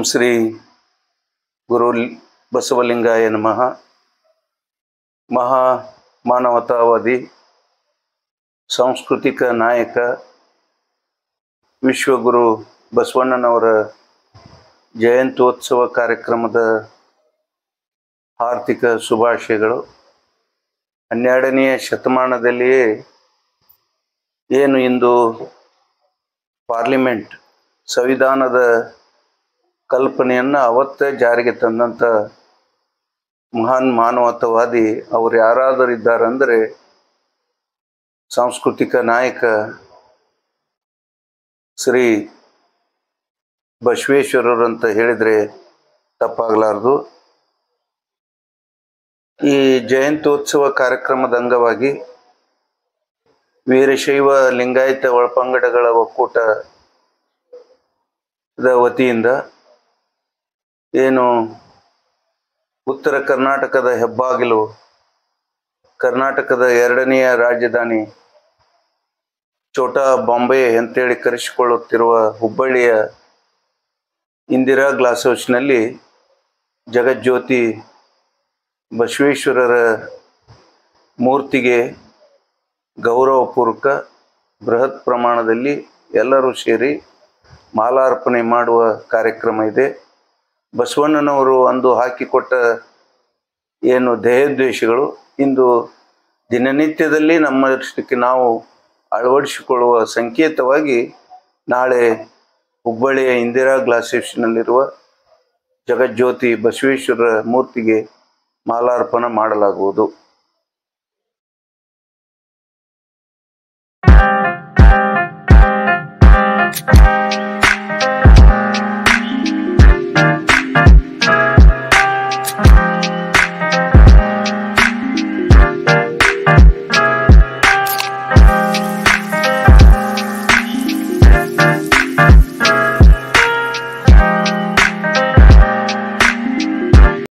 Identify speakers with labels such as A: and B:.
A: ಶ್ರೀ ಗುರು ಬಸವಲಿಂಗಾಯ ನಮಃ. ಮಹಾ ಮಾನವತಾವಾದಿ, ಸಾಂಸ್ಕೃತಿಕ ನಾಯಕ, ವಿಶ್ವಗುರು ಬಸವಣ್ಣನವರ ಜಯಂತ್ಯೋತ್ಸವ ಕಾರ್ಯಕ್ರಮದ ಆರ್ಥಿಕ ಶುಭಾಶಯಗಳು. 12ನೇ ಶತಮಾನದಲ್ಲಿಯೇ ಏನು ಇಂದು ಪಾರ್ಲಿಮೆಂಟ್ ಸಂವಿಧಾನದ ಕಲ್ಪನೆಯನ್ನು ಅವತ್ತೇ ಜಾರಿಗೆ ತಂದಂಥ ಮಹಾನ್ ಮಾನವತಾವಾದಿ ಅವರು ಯಾರಾದರೂ ಇದ್ದಾರೆಂದರೆ ಸಾಂಸ್ಕೃತಿಕ ನಾಯಕ ಶ್ರೀ ಬಸವೇಶ್ವರರು ಅಂತ ಹೇಳಿದರೆ ತಪ್ಪಾಗಲಾರದು. ಈ ಜಯಂತ್ಯೋತ್ಸವ ಕಾರ್ಯಕ್ರಮದ ಅಂಗವಾಗಿ ವೀರಶೈವ ಲಿಂಗಾಯತ ಒಳಪಂಗಡಗಳ ಒಕ್ಕೂಟದ ವತಿಯಿಂದ ಏನು ಉತ್ತರ ಕರ್ನಾಟಕದ ಹೆಬ್ಬಾಗಿಲು, ಕರ್ನಾಟಕದ 2ನೇ ರಾಜಧಾನಿ, ಛೋಟಾ ಬಾಂಬೆ ಅಂತೇಳಿ ಕರೆಸಿಕೊಳ್ಳುತ್ತಿರುವ ಹುಬ್ಬಳ್ಳಿಯ ಇಂದಿರಾ ಗ್ಲಾಸ್ ಹೌಸ್ನಲ್ಲಿ ಜಗಜ್ಯೋತಿ ಬಸವೇಶ್ವರರ ಮೂರ್ತಿಗೆ ಗೌರವಪೂರ್ವಕ ಬೃಹತ್ ಪ್ರಮಾಣದಲ್ಲಿ ಎಲ್ಲರೂ ಸೇರಿ ಮಾಲಾರ್ಪಣೆ ಮಾಡುವ ಕಾರ್ಯಕ್ರಮ ಇದೆ. ಬಸವಣ್ಣನವರು ಅಂದು ಹಾಕಿಕೊಟ್ಟ ಏನು ಧ್ಯೇಯೋದ್ದೇಶಗಳು ಇಂದು ದಿನನಿತ್ಯದಲ್ಲಿ ನಮ್ಮಷ್ಟಕ್ಕೆ ನಾವು ಅಳವಡಿಸಿಕೊಳ್ಳುವ ಸಂಕೇತವಾಗಿ ನಾಳೆ ಹುಬ್ಬಳ್ಳಿಯ ಇಂದಿರಾ ಗ್ಲಾಸ್ ಹೌಸ್ನಲ್ಲಿರುವ ಜಗಜ್ಯೋತಿ ಬಸವೇಶ್ವರರ ಮೂರ್ತಿಗೆ ಮಾಲಾರ್ಪಣೆ ಮಾಡಲಾಗುವುದು.